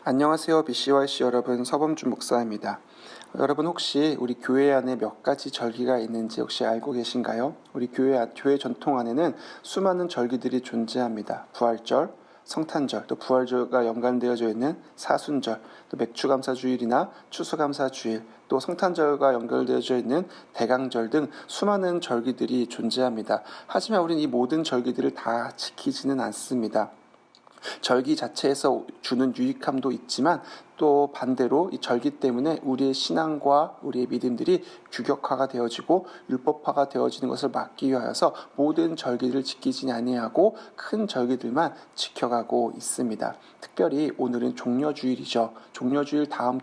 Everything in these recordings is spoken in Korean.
안녕하세요. BCYC 여러분, 서범준 목사입니다. 여러분 혹시 우리 교회 안에 몇 가지 절기가 있는지 혹시 알고 계신가요? 우리 교회 전통 안에는 수많은 절기들이 존재합니다. 부활절, 성탄절, 또 부활절과 연관되어져 있는 사순절, 또 맥주감사주일이나 추수감사주일, 또 성탄절과 연결되어져 있는 대강절 등 수많은 절기들이 존재합니다. 하지만 우리는 이 모든 절기들을 다 지키지는 않습니다. 절기 자체에서 주는 유익함도 있지만 또 반대로 이 절기 때문에 우리의 신앙과 우리의 믿음들이 규격화가 되어지고 율법화가 되어지는 것을 막기 위하여서 모든 절기를 지키지 아니하고 큰 절기들만 지켜가고 있습니다. 특별히 오늘은 종려주일이죠. 종려주일 다음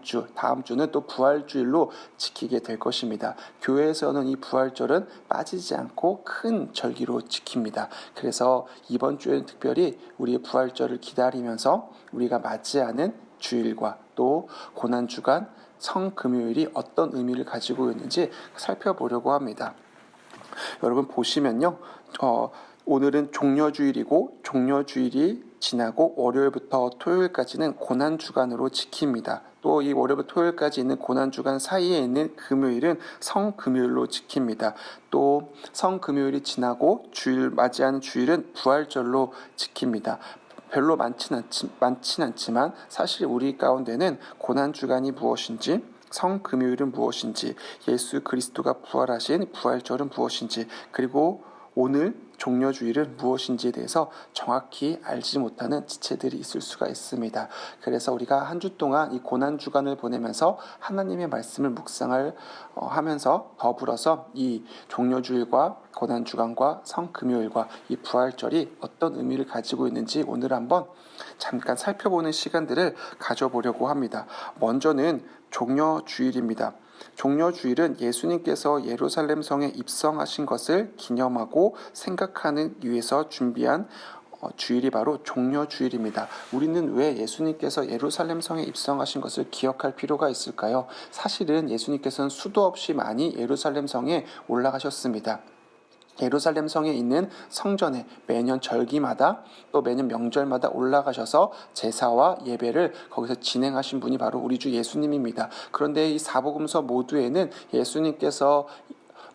주는 또 부활주일로 지키게 될 것입니다. 교회에서는 이 부활절은 빠지지 않고 큰 절기로 지킵니다. 그래서 이번 주에는 특별히 우리의 부활절을 기다리면서 우리가 맞이하는 주일과 또 고난주간 성금요일이 어떤 의미를 가지고 있는지 살펴보려고 합니다. 여러분 보시면요. 오늘은 종려주일이고 종려주일이 지나고 월요일부터 토요일까지는 고난주간으로 지킵니다. 또 이 월요일부터 토요일까지 있는 고난주간 사이에 있는 금요일은 성금요일로 지킵니다. 또 성금요일이 지나고 맞이하는 주일은 부활절로 지킵니다. 별로 많진 않지만 사실 우리 가운데는 고난주간이 무엇인지, 성금요일은 무엇인지, 예수 그리스도가 부활하신 부활절은 무엇인지, 그리고 오늘 종려주일은 무엇인지에 대해서 정확히 알지 못하는 지체들이 있을 수가 있습니다. 그래서 우리가 한 주 동안 이 고난주간을 보내면서 하나님의 말씀을 묵상을 하면서 더불어서 이 종려주일과 고난주간과 성금요일과 이 부활절이 어떤 의미를 가지고 있는지 오늘 한번 잠깐 살펴보는 시간들을 가져보려고 합니다. 먼저는 종려주일입니다. 종려주일은 예수님께서 예루살렘 성에 입성하신 것을 기념하고 생각하는 위해서 준비한 주일이 바로 종려주일입니다. 우리는 왜 예수님께서 예루살렘 성에 입성하신 것을 기억할 필요가 있을까요? 사실은 예수님께서는 수도 없이 많이 예루살렘 성에 올라가셨습니다. 예루살렘 성에 있는 성전에 매년 절기마다 또 매년 명절마다 올라가셔서 제사와 예배를 거기서 진행하신 분이 바로 우리 주 예수님입니다. 그런데 이 사복음서 모두에는 예수님께서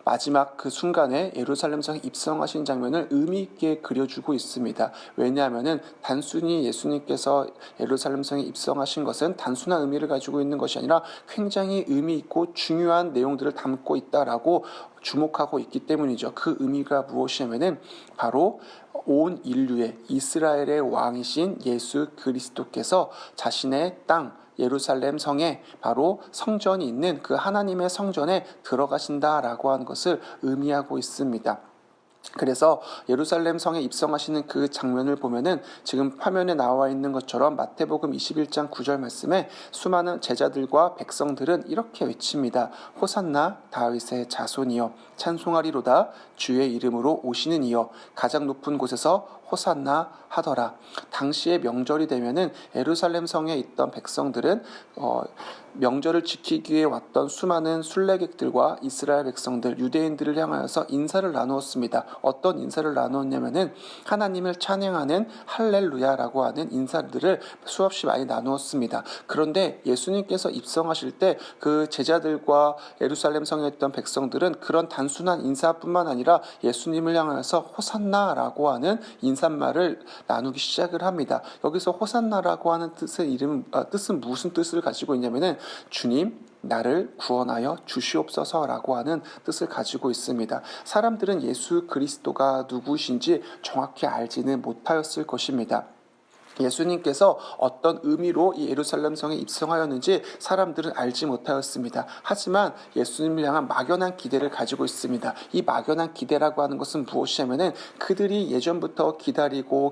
마지막 그 순간에 예루살렘 성에 입성하신 장면을 의미 있게 그려주고 있습니다. 왜냐하면 단순히 예수님께서 예루살렘 성에 입성하신 것은 단순한 의미를 가지고 있는 것이 아니라 굉장히 의미 있고 중요한 내용들을 담고 있다라고 주목하고 있기 때문이죠. 그 의미가 무엇이냐면은 바로 온 인류의 이스라엘의 왕이신 예수 그리스도께서 자신의 땅 예루살렘 성에 바로 성전이 있는 그 하나님의 성전에 들어가신다라고 하는 것을 의미하고 있습니다. 그래서 예루살렘 성에 입성하시는 그 장면을 보면은 지금 화면에 나와 있는 것처럼 마태복음 21장 9절 말씀에 수많은 제자들과 백성들은 이렇게 외칩니다. 호산나 다윗의 자손이여 찬송하리로다 주의 이름으로 오시는 이여 가장 높은 곳에서 호산나 하더라. 당시에 명절이 되면은 예루살렘 성에 있던 백성들은 명절을 지키기 위해 왔던 수많은 순례객들과 이스라엘 백성들, 유대인들을 향하여서 인사를 나누었습니다. 어떤 인사를 나누었냐면은 하나님을 찬양하는 할렐루야라고 하는 인사들을 수없이 많이 나누었습니다. 그런데 예수님께서 입성하실 때 그 제자들과 예루살렘 성에 있던 백성들은 그런 단순한 인사뿐만 아니라 예수님을 향하여서 호산나라고 하는 인사말을 나누기 시작을 합니다. 여기서 호산나라고 하는 뜻은 무슨 뜻을 가지고 있냐면은 주님 나를 구원하여 주시옵소서라고 하는 뜻을 가지고 있습니다. 사람들은 예수 그리스도가 누구신지 정확히 알지는 못하였을 것입니다. 예수님께서 어떤 의미로 이 예루살렘 성에 입성하였는지 사람들은 알지 못하였습니다. 하지만 예수님을 향한 막연한 기대를 가지고 있습니다. 이 막연한 기대라고 하는 것은 무엇이냐면은 그들이 예전부터 기다리고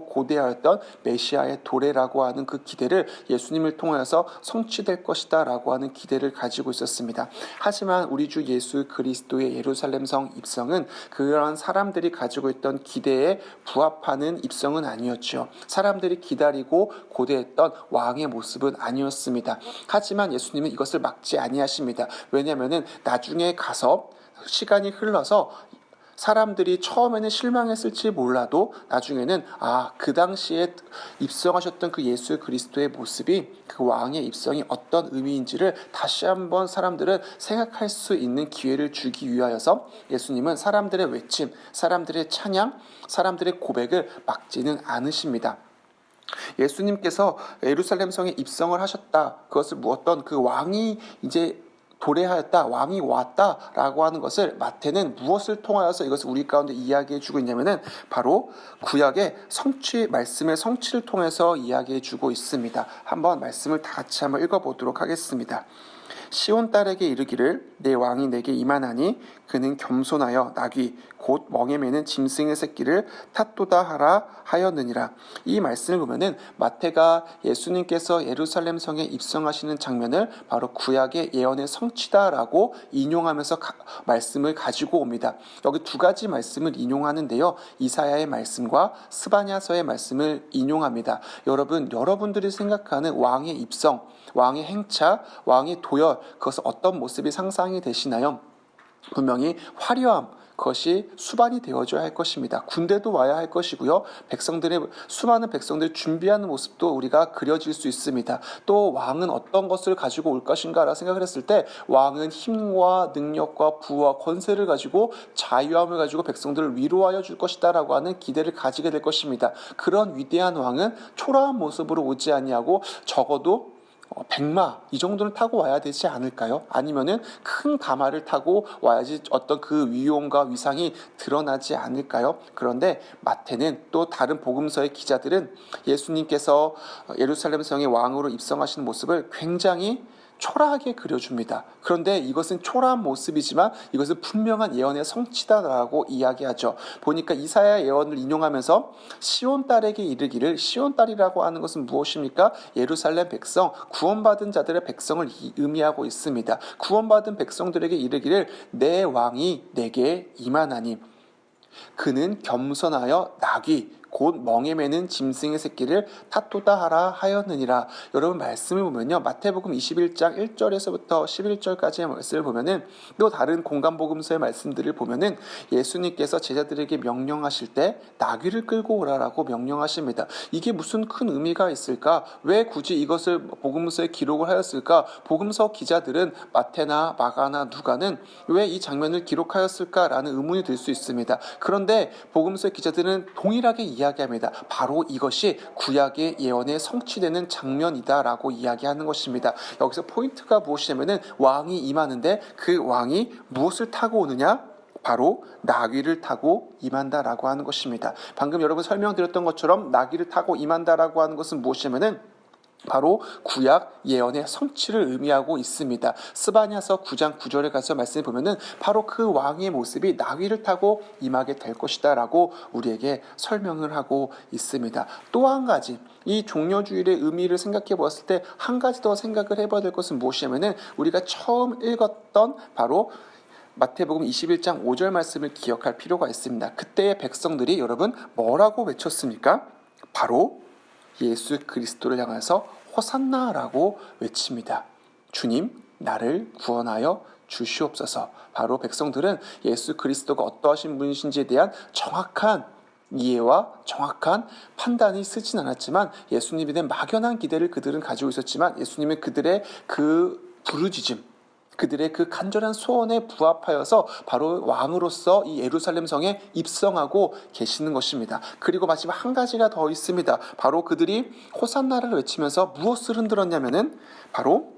고대하였던 메시아의 도래라고 하는 그 기대를 예수님을 통하여서 성취될 것이다 라고 하는 기대를 가지고 있었습니다. 하지만 우리 주 예수 그리스도의 예루살렘 성 입성은 그런 사람들이 가지고 있던 기대에 부합하는 입성은 아니었죠. 사람들이 기다리고 고대했던 왕의 모습은 아니었습니다. 하지만 예수님은 이것을 막지 아니하십니다. 왜냐하면 나중에 가서 시간이 흘러서 사람들이 처음에는 실망했을지 몰라도 나중에는 그 당시에 입성하셨던 그 예수 그리스도의 모습이 그 왕의 입성이 어떤 의미인지를 다시 한번 사람들은 생각할 수 있는 기회를 주기 위하여서 예수님은 사람들의 외침, 사람들의 찬양, 사람들의 고백을 막지는 않으십니다. 예수님께서 예루살렘 성에 입성을 하셨다. 그것을 무엇던 그 왕이 이제 도래하였다, 왕이 왔다라고 하는 것을 마태는 무엇을 통하여서 이것을 우리 가운데 이야기해 주고 있냐면은 바로 구약의 성취, 말씀의 성취를 통해서 이야기해 주고 있습니다. 한번 말씀을 다 같이 한번 읽어보도록 하겠습니다. 시온 딸에게 이르기를 내 왕이 내게 임하나니 그는 겸손하여 나귀 곧 멍에 매는 짐승의 새끼를 탓도다 하라 하였느니라. 이 말씀을 보면은 마태가 예수님께서 예루살렘 성에 입성하시는 장면을 바로 구약의 예언의 성취다라고 인용하면서 말씀을 가지고 옵니다. 여기 두 가지 말씀을 인용하는데요. 이사야의 말씀과 스바냐서의 말씀을 인용합니다. 여러분들이 생각하는 왕의 입성, 왕의 행차, 왕의 도열, 그것은 어떤 모습이 상상이 되시나요? 분명히 화려함, 그것이 수반이 되어줘야 할 것입니다. 군대도 와야 할 것이고요. 수많은 백성들이 준비하는 모습도 우리가 그려질 수 있습니다. 또 왕은 어떤 것을 가지고 올 것인가라 생각을 했을 때 왕은 힘과 능력과 부와 권세를 가지고 자유함을 가지고 백성들을 위로하여 줄 것이다 라고 하는 기대를 가지게 될 것입니다. 그런 위대한 왕은 초라한 모습으로 오지 아니하고 적어도 백마 이 정도는 타고 와야 되지 않을까요? 아니면은 큰 가마를 타고 와야지 어떤 그 위용과 위상이 드러나지 않을까요? 그런데 마태는 또 다른 복음서의 기자들은 예수님께서 예루살렘 성의 왕으로 입성하시는 모습을 굉장히 초라하게 그려줍니다. 그런데 이것은 초라한 모습이지만 이것은 분명한 예언의 성취다라고 이야기하죠. 보니까 이사야 예언을 인용하면서 시온 딸에게 이르기를, 시온 딸이라고 하는 것은 무엇입니까? 예루살렘 백성, 구원받은 자들의 백성을 의미하고 있습니다. 구원받은 백성들에게 이르기를 내 왕이 내게 임하나니 그는 겸손하여 나귀 곧 멍에 매는 짐승의 새끼를 탓도다 하라 하였느니라. 여러분 말씀을 보면요, 마태복음 21장 1절에서부터 11절까지의 말씀을 보면은 또 다른 공간복음서의 말씀들을 보면은 예수님께서 제자들에게 명령하실 때 나귀를 끌고 오라라고 명령하십니다. 이게 무슨 큰 의미가 있을까? 왜 굳이 이것을 복음서에 기록을 하였을까? 복음서 기자들은 마태나 마가나 누가는 왜 이 장면을 기록하였을까라는 의문이 들 수 있습니다. 그런데 복음서 기자들은 동일하게 이야기합니다. 바로 이것이 구약의 예언에 성취되는 장면이다라고 이야기하는 것입니다. 여기서 포인트가 무엇이냐면은 왕이 임하는데 그 왕이 무엇을 타고 오느냐? 바로 나귀를 타고 임한다라고 하는 것입니다. 방금 여러분 설명드렸던 것처럼 나귀를 타고 임한다라고 하는 것은 무엇이냐면은 바로 구약 예언의 성취를 의미하고 있습니다. 스바냐서 9장 9절에 가서 말씀을 보면은 바로 그 왕의 모습이 나귀를 타고 임하게 될 것이다 라고 우리에게 설명을 하고 있습니다. 또 한 가지, 이 종려주일의 의미를 생각해 보았을 때 한 가지 더 생각을 해봐야 될 것은 무엇이냐면은 우리가 처음 읽었던 바로 마태복음 21장 5절 말씀을 기억할 필요가 있습니다. 그때의 백성들이 여러분 뭐라고 외쳤습니까? 바로 예수 그리스도를 향해서 호산나라고 외칩니다. 주님, 나를 구원하여 주시옵소서. 바로 백성들은 예수 그리스도가 어떠하신 분이신지에 대한 정확한 이해와 정확한 판단이 쓰진 않았지만 예수님에 대한 막연한 기대를 그들은 가지고 있었지만 예수님은 그들의 그 부르짖음, 그들의 그 간절한 소원에 부합하여서 바로 왕으로서 이 예루살렘 성에 입성하고 계시는 것입니다. 그리고 마지막 한 가지가 더 있습니다. 바로 그들이 호산나를 외치면서 무엇을 흔들었냐면은 바로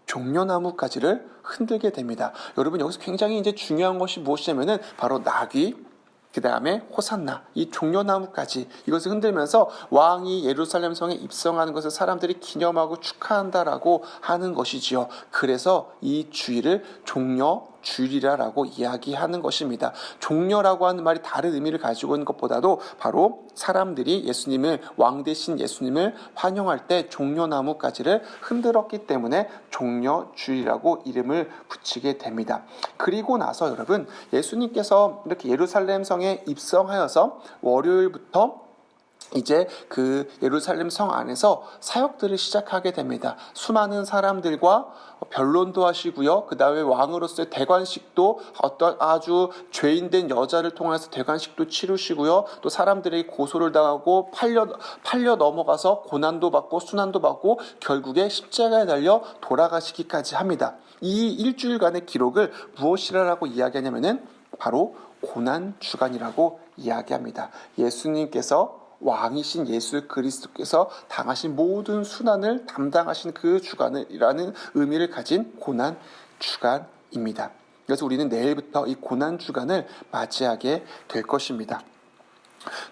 종려나무 가지를 흔들게 됩니다. 여러분 여기서 굉장히 이제 중요한 것이 무엇이냐면은 바로 나귀, 그 다음에 호산나, 이 종려나무까지 이것을 흔들면서 왕이 예루살렘 성에 입성하는 것을 사람들이 기념하고 축하한다라고 하는 것이지요. 그래서 이 주일을 종려주일이라고 이야기하는 것입니다. 종려라고 하는 말이 다른 의미를 가지고 있는 것보다도 바로 사람들이 예수님을, 왕 대신 예수님을 환영할 때 종려나무가지를 흔들었기 때문에 종려주일이라고 이름을 붙이게 됩니다. 그리고 나서 여러분 예수님께서 이렇게 예루살렘 성에 입성하여서 월요일부터 이제 그 예루살렘 성 안에서 사역들을 시작하게 됩니다. 수많은 사람들과 변론도 하시고요. 그 다음에 왕으로서의 대관식도 어떤 아주 죄인된 여자를 통해서 대관식도 치르시고요. 또 사람들에게 고소를 당하고 팔려 넘어가서 고난도 받고 순환도 받고 결국에 십자가에 달려 돌아가시기까지 합니다. 이 일주일간의 기록을 무엇이라고 이야기하냐면은 바로 고난 주간이라고 이야기합니다. 예수님께서 왕이신 예수 그리스도께서 당하신 모든 순환을 담당하신 그 주간이라는 의미를 가진 고난 주간입니다. 그래서 우리는 내일부터 이 고난 주간을 맞이하게 될 것입니다.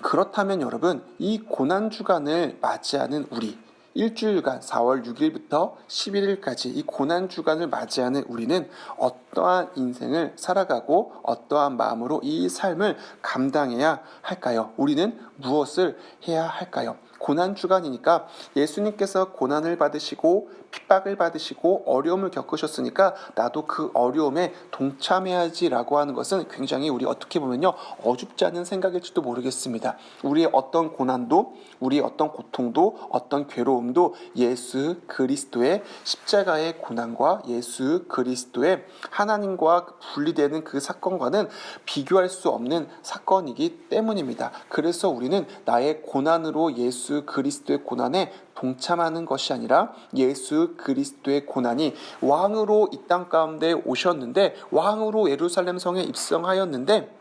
그렇다면 여러분, 이 고난 주간을 맞이하는 우리, 일주일간 4월 6일부터 11일까지 이 고난 주간을 맞이하는 우리는 어떠한 인생을 살아가고 어떠한 마음으로 이 삶을 감당해야 할까요? 우리는 무엇을 해야 할까요? 고난 주간이니까 예수님께서 고난을 받으시고 핍박을 받으시고 어려움을 겪으셨으니까 나도 그 어려움에 동참해야지라고 하는 것은 굉장히 우리 어떻게 보면요 어줍지 않은 생각일지도 모르겠습니다. 우리의 어떤 고난도 우리의 어떤 고통도 어떤 괴로움도 예수 그리스도의 십자가의 고난과 예수 그리스도의 하나님과 분리되는 그 사건과는 비교할 수 없는 사건이기 때문입니다. 그래서 우리는 나의 고난으로 예수 그리스도의 고난에 동참하는 것이 아니라 예수 그리스도의 고난이 왕으로 이 땅 가운데 오셨는데 왕으로 예루살렘 성에 입성하였는데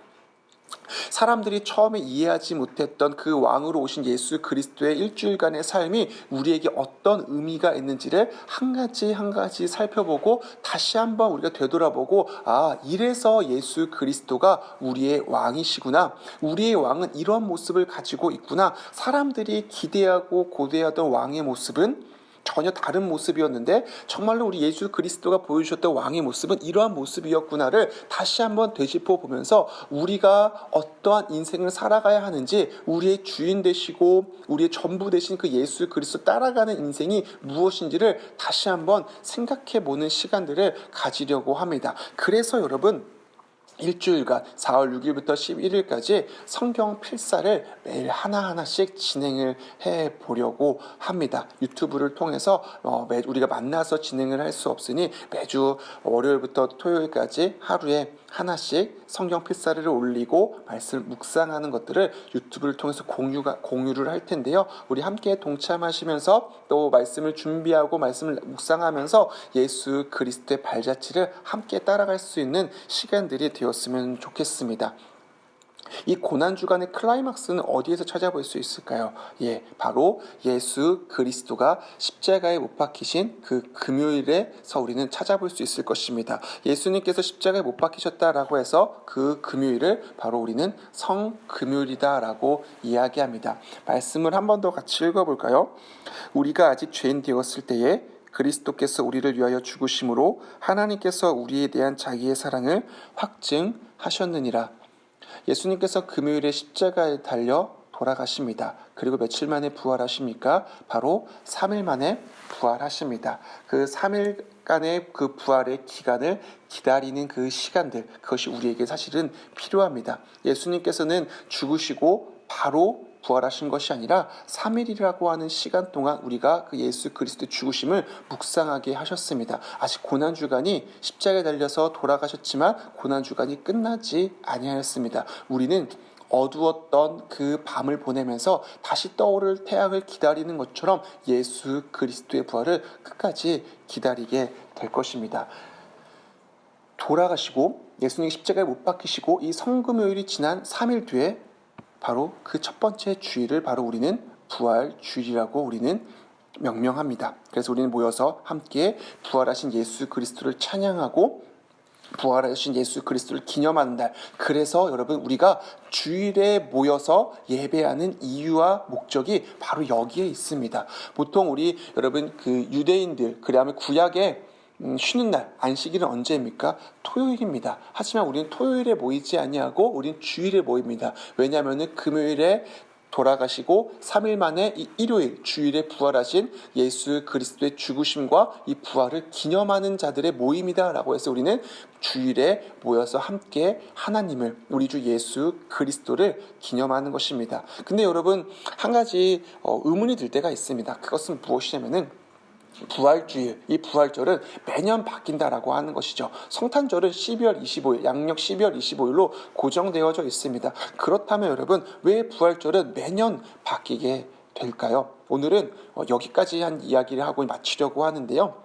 사람들이 처음에 이해하지 못했던 그 왕으로 오신 예수 그리스도의 일주일간의 삶이 우리에게 어떤 의미가 있는지를 한 가지 한 가지 살펴보고 다시 한번 우리가 되돌아보고 이래서 예수 그리스도가 우리의 왕이시구나. 우리의 왕은 이런 모습을 가지고 있구나. 사람들이 기대하고 고대하던 왕의 모습은 전혀 다른 모습이었는데 정말로 우리 예수 그리스도가 보여주셨던 왕의 모습은 이러한 모습이었구나를 다시 한번 되짚어 보면서 우리가 어떠한 인생을 살아가야 하는지 우리의 주인 되시고 우리의 전부 되신 그 예수 그리스도 따라가는 인생이 무엇인지를 다시 한번 생각해 보는 시간들을 가지려고 합니다. 그래서 여러분 일주일간 4월 6일부터 11일까지 성경 필사를 매일 하나하나씩 진행을 해보려고 합니다. 유튜브를 통해서 우리가 만나서 진행을 할 수 없으니 매주 월요일부터 토요일까지 하루에 하나씩 성경 필사를 올리고 말씀 묵상하는 것들을 유튜브를 통해서 공유를 할 텐데요. 우리 함께 동참하시면서 또 말씀을 준비하고 말씀을 묵상하면서 예수 그리스도의 발자취를 함께 따라갈 수 있는 시간들이 되었으면 좋겠습니다. 이 고난주간의 클라이막스는 어디에서 찾아볼 수 있을까요? 바로 예수 그리스도가 십자가에 못 박히신 그 금요일에서 우리는 찾아볼 수 있을 것입니다. 예수님께서 십자가에 못 박히셨다라고 해서 그 금요일을 바로 우리는 성금요일이다라고 이야기합니다. 말씀을 한 번 더 같이 읽어볼까요? 우리가 아직 죄인 되었을 때에 그리스도께서 우리를 위하여 죽으심으로 하나님께서 우리에 대한 자기의 사랑을 확증하셨느니라. 예수님께서 금요일에 십자가에 달려 돌아가십니다. 그리고 며칠 만에 부활하십니까? 바로 3일 만에 부활하십니다. 그 3일간의 그 부활의 기간을 기다리는 그 시간들, 그것이 우리에게 사실은 필요합니다. 예수님께서는 죽으시고 바로 부활하신 것이 아니라 3일이라고 하는 시간 동안 우리가 그 예수 그리스도의 죽으심을 묵상하게 하셨습니다. 아직 고난주간이 십자가에 달려서 돌아가셨지만 고난주간이 끝나지 아니하였습니다. 우리는 어두웠던 그 밤을 보내면서 다시 떠오를 태양을 기다리는 것처럼 예수 그리스도의 부활을 끝까지 기다리게 될 것입니다. 돌아가시고 예수님이 십자가에 못 박히시고 이 성금요일이 지난 3일 뒤에 바로 그 첫 번째 주일을 바로 우리는 부활 주일이라고 우리는 명명합니다. 그래서 우리는 모여서 함께 부활하신 예수 그리스도를 찬양하고 부활하신 예수 그리스도를 기념하는 날. 그래서 여러분 우리가 주일에 모여서 예배하는 이유와 목적이 바로 여기에 있습니다. 보통 우리 여러분 그 유대인들 그다음에 구약에 쉬는 날, 안식일은 언제입니까? 토요일입니다. 하지만 우리는 토요일에 모이지 아니하고 우리는 주일에 모입니다. 왜냐하면 금요일에 돌아가시고 3일 만에 이 일요일 주일에 부활하신 예수 그리스도의 죽으심과 이 부활을 기념하는 자들의 모임이다라고 해서 우리는 주일에 모여서 함께 하나님을, 우리 주 예수 그리스도를 기념하는 것입니다. 근데 여러분, 한 가지 의문이 들 때가 있습니다. 그것은 무엇이냐면은 부활주일, 이 부활절은 매년 바뀐다라고 하는 것이죠. 성탄절은 12월 25일, 양력 12월 25일로 고정되어져 있습니다. 그렇다면 여러분, 왜 부활절은 매년 바뀌게 될까요? 오늘은 여기까지 한 이야기를 하고 마치려고 하는데요.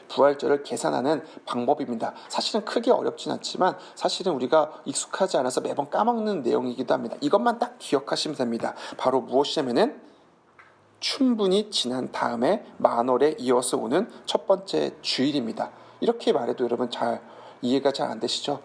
부활절을 계산하는 방법입니다. 사실은 크게 어렵진 않지만 사실은 우리가 익숙하지 않아서 매번 까먹는 내용이기도 합니다. 이것만 딱 기억하시면 됩니다. 바로 무엇이냐면은 춘분이 지난 다음에 만월에 이어서 오는 첫 번째 주일입니다. 이렇게 말해도 여러분 이해가 잘 안 되시죠?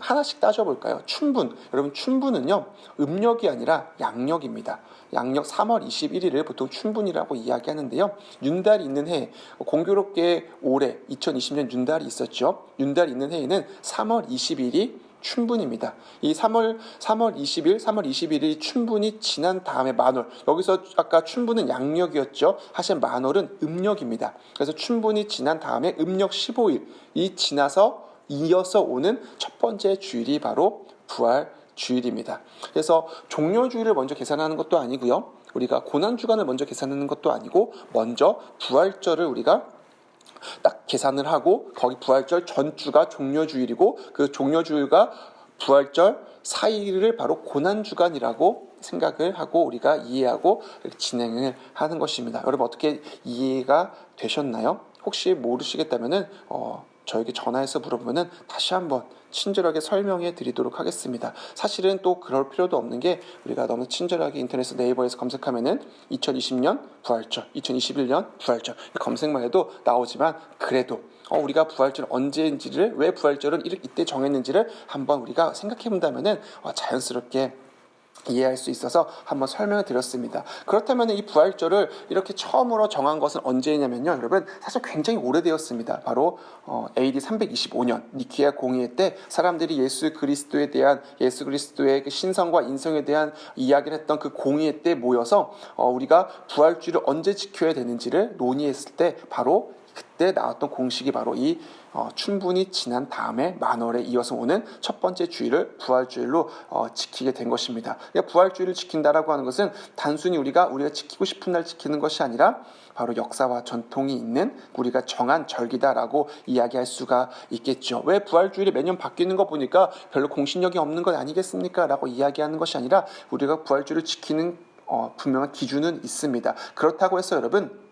하나씩 따져볼까요? 춘분. 여러분, 춘분은요, 음력이 아니라 양력입니다. 양력 3월 21일을 보통 춘분이라고 이야기하는데요. 윤달이 있는 해, 공교롭게 올해 2020년 윤달이 있었죠. 윤달이 있는 해에는 3월 20일이 춘분입니다. 이 3월 20일, 3월 21일이 춘분이 지난 다음에 만월. 여기서 아까 춘분은 양력이었죠. 사실 만월은 음력입니다. 그래서 춘분이 지난 다음에 음력 15일이 지나서 이어서 오는 첫 번째 주일이 바로 부활 주일입니다. 그래서 종료주일을 먼저 계산하는 것도 아니고요. 우리가 고난주간을 먼저 계산하는 것도 아니고 먼저 부활절을 우리가 딱 계산을 하고 거기 부활절 전주가 종료주일이고 그 종료주일과 부활절 사이를 바로 고난주간이라고 생각을 하고 우리가 이해하고 진행을 하는 것입니다. 여러분, 어떻게 이해가 되셨나요? 혹시 모르시겠다면은 저에게 전화해서 물어보면은 다시 한번 친절하게 설명해 드리도록 하겠습니다. 사실은 또 그럴 필요도 없는 게 우리가 너무 친절하게 인터넷 네이버에서 검색하면은 2020년 부활절, 2021년 부활절 검색만 해도 나오지만 그래도 우리가 부활절 언제인지를, 왜 부활절은 이때 정했는지를 한번 우리가 생각해 본다면은 자연스럽게 이해할 수 있어서 한번 설명을 드렸습니다. 그렇다면 이 부활절을 이렇게 처음으로 정한 것은 언제냐면요, 여러분, 사실 굉장히 오래되었습니다. 바로 AD 325년 니케아 공의회 때 사람들이 예수 그리스도의 그 신성과 인성에 대한 이야기를 했던 그 공의회 때 모여서 우리가 부활주일을 언제 지켜야 되는지를 논의했을 때 바로 그때 나왔던 공식이 바로 이 춘분이 지난 다음에 만월에 이어서 오는 첫 번째 주일을 부활주일로 지키게 된 것입니다. 그러니까 부활주일을 지킨다라고 하는 것은 단순히 우리가 지키고 싶은 날 지키는 것이 아니라 바로 역사와 전통이 있는 우리가 정한 절기다라고 이야기할 수가 있겠죠. 왜 부활주일이 매년 바뀌는 거 보니까 별로 공신력이 없는 것 아니겠습니까? 라고 이야기하는 것이 아니라 우리가 부활주일을 지키는 분명한 기준은 있습니다. 그렇다고 해서 여러분,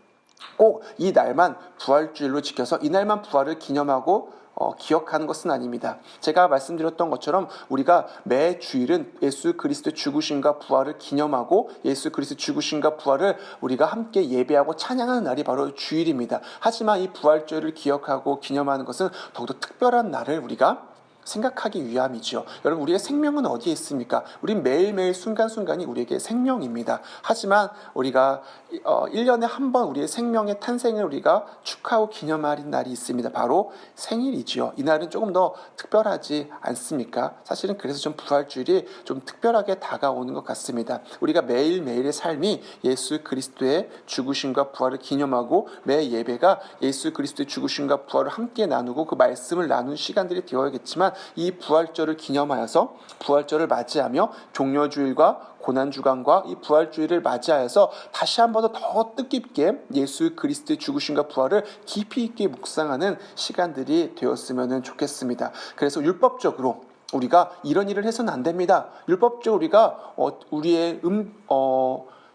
꼭 이 날만 부활주일로 지켜서 이 날만 부활을 기념하고 기억하는 것은 아닙니다. 제가 말씀드렸던 것처럼 우리가 매 주일은 예수 그리스도의 죽으심과 부활을 기념하고 예수 그리스도의 죽으심과 부활을 우리가 함께 예배하고 찬양하는 날이 바로 주일입니다. 하지만 이 부활주일을 기억하고 기념하는 것은 더욱더 특별한 날을 우리가 생각하기 위함이죠. 여러분, 우리의 생명은 어디에 있습니까? 우린 매일매일 순간순간이 우리에게 생명입니다. 하지만 우리가 1년에 한 번 우리의 생명의 탄생을 우리가 축하하고 기념하는 날이 있습니다. 바로 생일이죠. 이 날은 조금 더 특별하지 않습니까? 사실은 그래서 좀 부활주일이 좀 특별하게 다가오는 것 같습니다. 우리가 매일매일의 삶이 예수 그리스도의 죽으심과 부활을 기념하고 매 예배가 예수 그리스도의 죽으심과 부활을 함께 나누고 그 말씀을 나눈 시간들이 되어야겠지만 이 부활절을 기념하여서 부활절을 맞이하며 종료주일과 고난주간과 이 부활주일을 맞이하여서 다시 한 번 더 뜻깊게 예수 그리스도의 죽으심과 부활을 깊이 있게 묵상하는 시간들이 되었으면 좋겠습니다. 그래서 율법적으로 우리가 이런 일을 해서는 안 됩니다. 율법적으로 우리가 우리의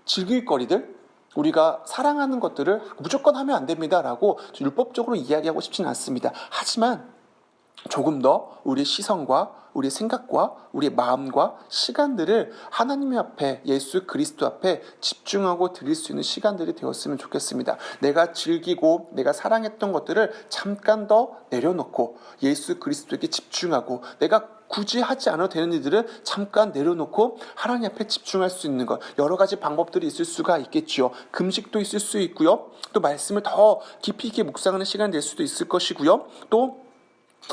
즐길 거리들, 우리가 사랑하는 것들을 무조건 하면 안 됩니다라고 율법적으로 이야기하고 싶지는 않습니다. 하지만 조금 더 우리 시선과 우리 생각과 우리 마음과 시간들을 하나님 앞에, 예수 그리스도 앞에 집중하고 드릴 수 있는 시간들이 되었으면 좋겠습니다. 내가 즐기고 내가 사랑했던 것들을 잠깐 더 내려놓고 예수 그리스도에게 집중하고 내가 굳이 하지 않아도 되는 일들을 잠깐 내려놓고 하나님 앞에 집중할 수 있는 것, 여러 가지 방법들이 있을 수가 있겠지요. 금식도 있을 수 있고요. 또 말씀을 더 깊이 있게 묵상하는 시간이 될 수도 있을 것이고요. 또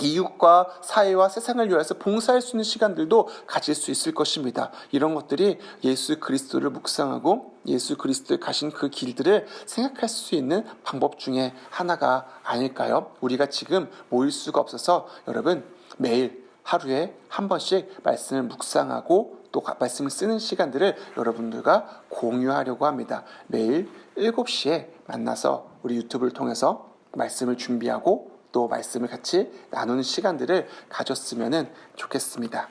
이웃과 사회와 세상을 위해서 봉사할 수 있는 시간들도 가질 수 있을 것입니다. 이런 것들이 예수 그리스도를 묵상하고 예수 그리스도의 가신 그 길들을 생각할 수 있는 방법 중에 하나가 아닐까요? 우리가 지금 모일 수가 없어서 여러분 매일 하루에 한 번씩 말씀을 묵상하고 또 말씀을 쓰는 시간들을 여러분들과 공유하려고 합니다. 매일 7시에 만나서 우리 유튜브를 통해서 말씀을 준비하고 또 말씀을 같이 나누는 시간들을 가졌으면 좋겠습니다.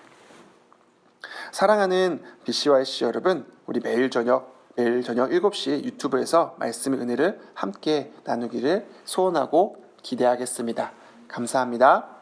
사랑하는 BCYC 여러분, 우리 매일 저녁 7시 유튜브에서 말씀의 은혜를 함께 나누기를 소원하고 기대하겠습니다. 감사합니다.